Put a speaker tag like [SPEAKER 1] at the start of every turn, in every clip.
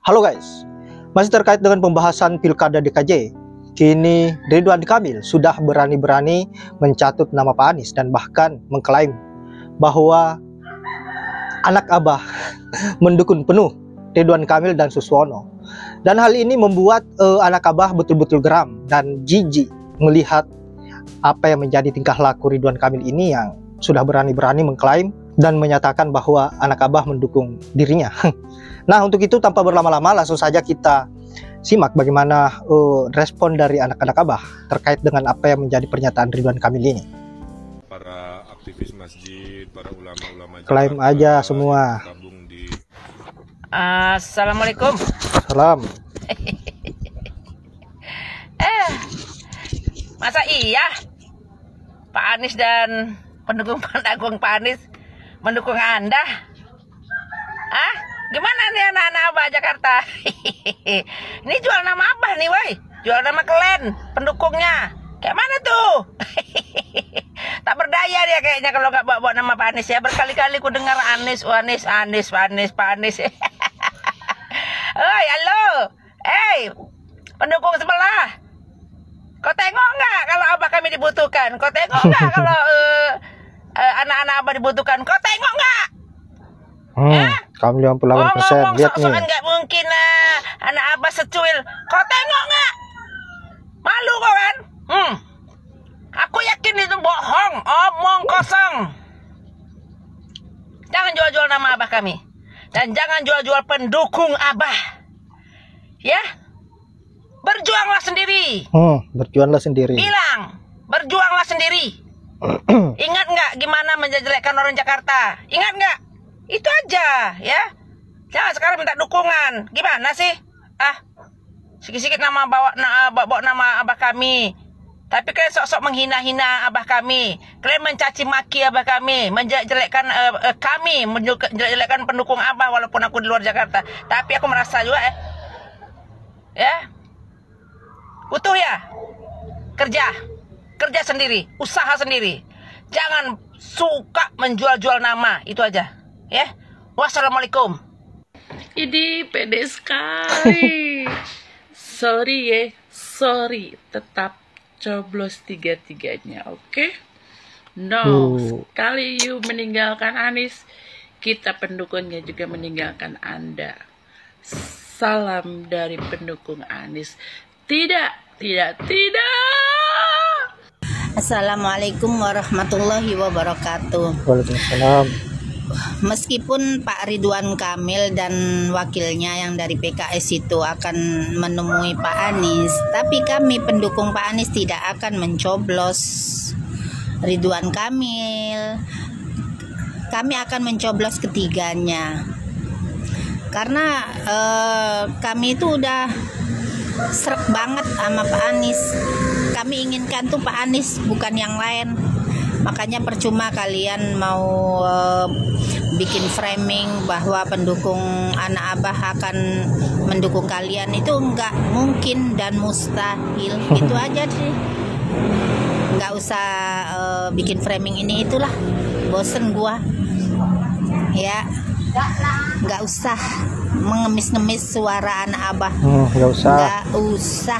[SPEAKER 1] Halo guys, masih terkait dengan pembahasan Pilkada DKJ. Kini Ridwan Kamil sudah berani-berani mencatut nama Pak Anies dan bahkan mengklaim bahwa anak Abah mendukung penuh Ridwan Kamil dan Suswono. Dan hal ini membuat anak Abah betul-betul geram dan jijik melihat apa yang menjadi tingkah laku Ridwan Kamil ini yang sudah berani-berani mengklaim dan menyatakan bahwa anak Abah mendukung dirinya. Nah, untuk itu tanpa berlama-lama langsung saja kita simak bagaimana respon dari anak-anak Abah terkait dengan apa yang menjadi pernyataan Ridwan Kamil ini.
[SPEAKER 2] Para aktivis masjid, para ulama-ulama
[SPEAKER 1] klaim aja semua.
[SPEAKER 3] Assalamualaikum.
[SPEAKER 1] Salam.
[SPEAKER 3] Masa iya Pak Anies dan pendukung Agung Pak Anies mendukung Anda? Gimana nih anak-anak Abah Jakarta? Ini jual nama Abah nih, woi. Jual nama klan pendukungnya. Kayak mana tuh? Tak berdaya dia kayaknya kalau nggak bawa nama Pak Anies ya. Berkali-kali ku dengar Anies, Pak Anies. Oi, halo. Pendukung sebelah. Kau tengok nggak kalau Abah kami dibutuhkan? Kau tengok nggak kalau anak-anak Abah dibutuhkan? Kau tengok nggak?
[SPEAKER 1] Kamu 58%. Lihat nih.
[SPEAKER 3] Nggak mungkin anak Abah secuil. Kau tengok nggak? Malu kau kan? Aku yakin itu bohong, omong kosong. Jangan jual-jual nama Abah kami. Dan jangan jual-jual pendukung Abah. Ya? Berjuanglah sendiri.
[SPEAKER 1] Berjuanglah sendiri.
[SPEAKER 3] Bilang, berjuanglah sendiri. Ingat nggak gimana menjelekkan orang Jakarta? Ingat nggak? Itu aja, ya. Jangan sekarang minta dukungan. Gimana sih? Sikit-sikit bawa nama Abah kami. Tapi kalian sok-sok menghina-hina Abah kami. Kalian mencaci maki Abah kami, menjelekkan kami, menjelekkan pendukung Abah walaupun aku di luar Jakarta. Tapi aku merasa juga ya. Utuh ya. Kerja sendiri, usaha sendiri. Jangan suka menjual-jual nama, itu aja. Ya. Wassalamualaikum.
[SPEAKER 4] Ini pede sekali. Sorry, tetap coblos tiga-tiganya, oke? No, sekali you meninggalkan Anies, kita pendukungnya juga meninggalkan Anda. Salam dari pendukung Anies. Tidak.
[SPEAKER 5] Assalamualaikum warahmatullahi wabarakatuh.
[SPEAKER 1] Waalaikumsalam.
[SPEAKER 5] Meskipun Pak Ridwan Kamil dan wakilnya yang dari PKS itu akan menemui Pak Anies, tapi kami pendukung Pak Anies tidak akan mencoblos Ridwan Kamil. Kami akan mencoblos ketiganya. Karena kami itu udah srek banget sama Pak Anies. Kami inginkan tuh Pak Anies, bukan yang lain. Makanya percuma kalian mau bikin framing bahwa pendukung anak Abah akan mendukung kalian. Itu nggak mungkin dan mustahil. Itu aja sih. Nggak usah bikin framing ini itulah. Bosen gua. Ya, nggak usah mengemis-ngemis suara anak Abah.
[SPEAKER 1] Nggak usah.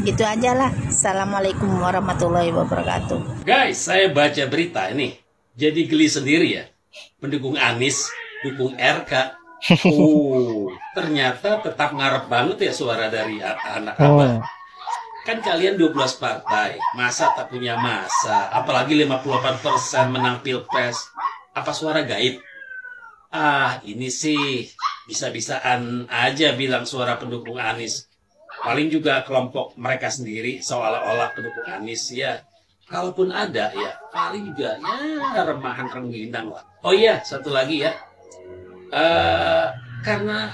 [SPEAKER 5] Gitu aja lah. Assalamualaikum warahmatullahi wabarakatuh.
[SPEAKER 6] Guys, saya baca berita ini, jadi geli sendiri ya. Pendukung Anies, dukung RK. Ternyata tetap ngarep banget ya suara dari anak Abah. Kan kalian 12 partai, masa tak punya masa? Apalagi 58% menang Pilpres. Apa suara gaib? Ini sih bisa-bisaan aja bilang suara pendukung Anies. Paling juga kelompok mereka sendiri seolah-olah pendukung Anies ya. Kalaupun ada ya paling juga ya remahan rengginang lah. Oh iya, satu lagi ya. Karena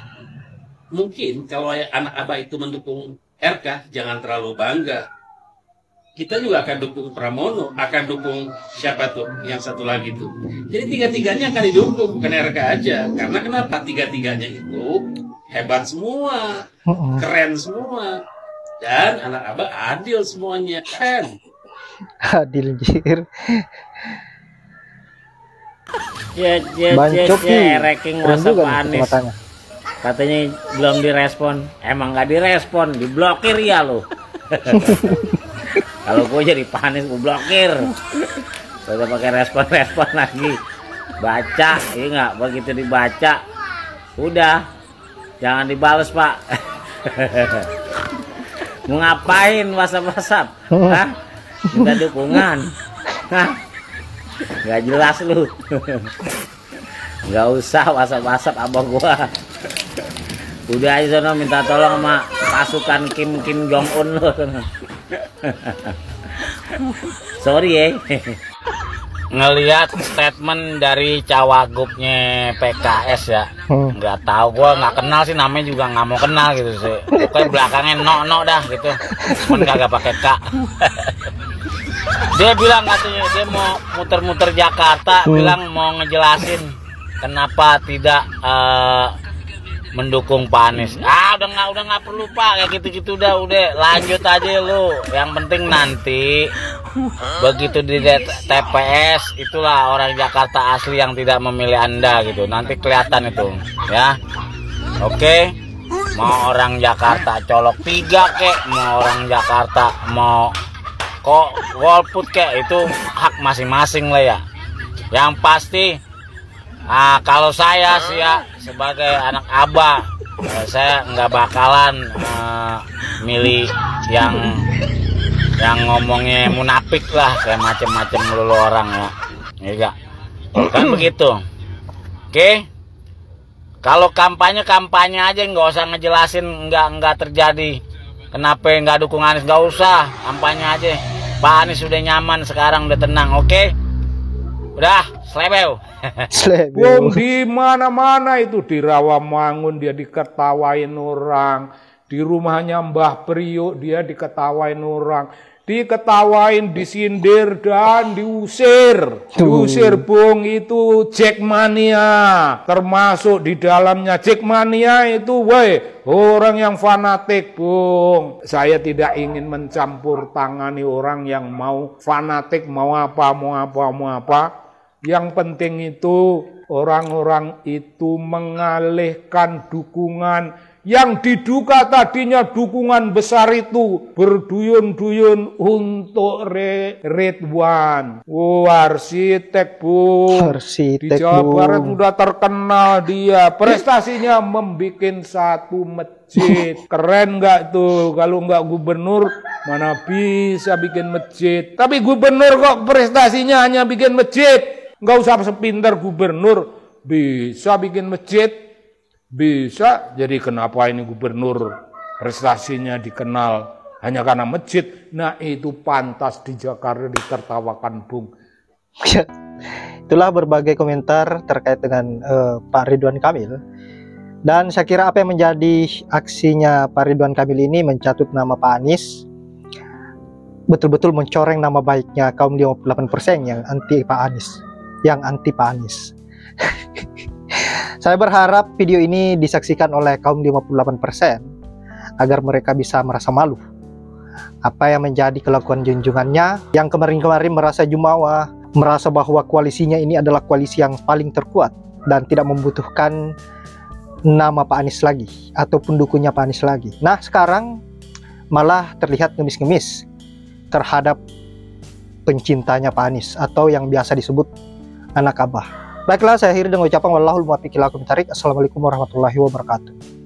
[SPEAKER 6] mungkin kalau anak Abah itu mendukung RK, jangan terlalu bangga. Kita juga akan dukung Pramono, akan dukung siapa tuh yang satu lagi tuh. Jadi tiga-tiganya akan didukung, bukan RK aja. Karena kenapa? Tiga-tiganya itu hebat semua, keren semua, dan anak Abah adil semuanya, kan?
[SPEAKER 1] Adil jir.
[SPEAKER 3] Bancoki,
[SPEAKER 1] ranking WhatsApp Anies.
[SPEAKER 7] Katanya belum direspon. Emang nggak direspon, diblokir ya lo. Kalau gue jadi Pak Anies gue blokir. Udah pakai respon lagi. Baca, iya nggak? Begitu dibaca, udah jangan dibales Pak. Mau ngapain WhatsApp? Hah? Minta dukungan? Hah? Nggak jelas lu. Nggak usah WhatsApp abang gua. Udah aja sono minta tolong sama pasukan Kim Jong Un lu. Sorry ya. Ngelihat statement dari cawagupnya PKS ya, nggak tahu, gua nggak kenal sih, namanya juga nggak mau kenal gitu sih. Pokoknya belakangnya no dah gitu, cuman kagak pakai K. Dia bilang katanya dia mau muter-muter Jakarta, bilang mau ngejelasin kenapa tidak mendukung Pak Anies. Udah nggak perlu Pak, kayak gitu udah lanjut aja lu. Yang penting nanti begitu di TPS itulah orang Jakarta asli yang tidak memilih Anda gitu. Nanti kelihatan itu ya. Oke. Mau orang Jakarta colok 3 kek, mau orang Jakarta mau kok golput kek, itu hak masing-masing lah ya. Yang pasti kalau saya sih ya sebagai anak Abah, saya nggak bakalan milih yang ngomongnya munafik lah, kayak macem-macem melulu orang ya, enggak kan begitu. Oke, kalau kampanye aja, nggak usah ngejelasin nggak terjadi. Kenapa nggak dukung Anies, nggak usah, kampanye aja. Pak Anies udah nyaman sekarang, udah tenang. Oke, udah slebeu.
[SPEAKER 8] Wong di mana-mana itu, di Rawamangun dia diketawain orang, di rumahnya Mbah Priok dia diketawain orang, diketawain, disindir dan diusir. Diusir Bung, itu Jackmania, termasuk di dalamnya Jackmania itu orang yang fanatik Bung. Saya tidak ingin mencampur tangani orang yang mau fanatik, mau apa. Yang penting itu orang-orang itu mengalihkan dukungan yang diduga tadinya dukungan besar itu berduyun-duyun untuk Ridwan. Arsitek Bung. Di Jawa Barat sudah terkenal dia. Prestasinya membuat satu masjid. Keren nggak tuh? Kalau nggak gubernur mana bisa bikin masjid. Tapi gubernur kok prestasinya hanya bikin masjid. Nggak usah sepintar gubernur, bisa bikin masjid, bisa. Jadi kenapa ini gubernur prestasinya dikenal hanya karena masjid? Nah itu pantas di Jakarta ditertawakan Bung.
[SPEAKER 1] Itulah berbagai komentar terkait dengan Pak Ridwan Kamil. Dan saya kira apa yang menjadi aksinya Pak Ridwan Kamil ini mencatut nama Pak Anies, betul-betul mencoreng nama baiknya kaum 58% yang anti Pak Anies. Saya berharap video ini disaksikan oleh kaum 58% agar mereka bisa merasa malu apa yang menjadi kelakuan junjungannya yang kemarin-kemarin merasa jumawa, merasa bahwa koalisinya ini adalah koalisi yang paling terkuat dan tidak membutuhkan nama Pak Anies lagi atau pendukungnya Pak Anies lagi. Nah sekarang malah terlihat ngemis-ngemis terhadap pencintanya Pak Anies atau yang biasa disebut anak Abah. Baiklah, saya akhiri dengan ucapan wallahul muwaffiq ila aqwamit thoriq. Assalamualaikum warahmatullahi wabarakatuh.